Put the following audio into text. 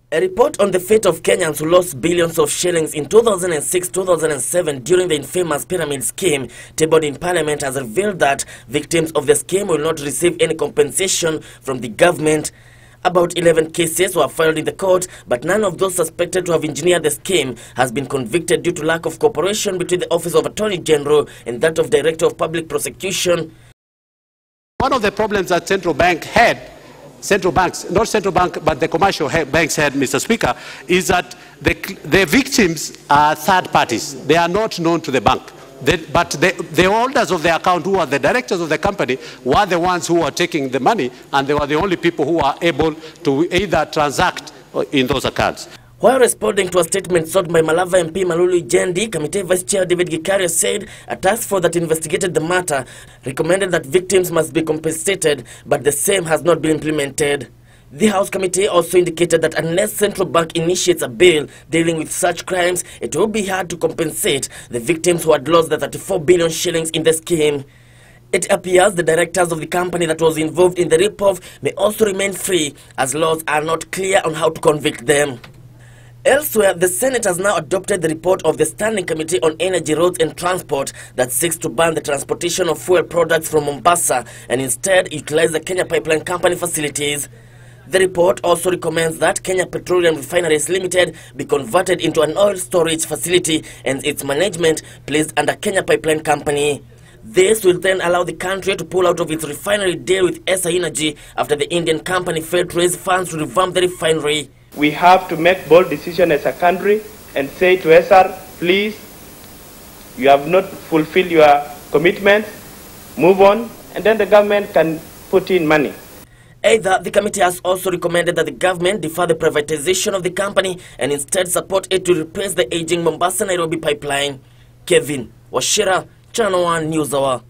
A report on the fate of Kenyans who lost billions of shillings in 2006-2007 during the infamous pyramid scheme tabled in Parliament has revealed that victims of the scheme will not receive any compensation from the government. About 11 cases were filed in the court, but none of those suspected to have engineered the scheme has been convicted due to lack of cooperation between the Office of Attorney General and that of Director of Public Prosecution. One of the problems that central banks, not central bank, but the commercial banks had, Mr. Speaker, is that the victims are third parties. They are not known to the bank. But the holders of the account, who are the directors of the company, were the ones who were taking the money, and they were the only people who were able to either transact in those accounts. While responding to a statement sought by Malava MP Malulu Jendi, Committee Vice Chair David Gikaria said a task force that investigated the matter recommended that victims must be compensated, but the same has not been implemented. The House Committee also indicated that unless Central Bank initiates a bill dealing with such crimes, it will be hard to compensate the victims who had lost the 34 billion shillings in the scheme. It appears the directors of the company that was involved in the rip-off may also remain free, as laws are not clear on how to convict them. Elsewhere, the Senate has now adopted the report of the Standing Committee on Energy, Roads and Transport that seeks to ban the transportation of fuel products from Mombasa and instead utilize the Kenya Pipeline Company facilities. The report also recommends that Kenya Petroleum Refineries Limited be converted into an oil storage facility and its management placed under Kenya Pipeline Company. This will then allow the country to pull out of its refinery deal with Esa Energy after the Indian company failed to raise funds to revamp the refinery. We have to make bold decisions as a country and say to SR, please, you have not fulfilled your commitments, move on, and then the government can put in money. Either the committee has also recommended that the government defer the privatization of the company and instead support it to replace the aging Mombasa-Nairobi pipeline. Kevin Washira, Channel 1 News Hour.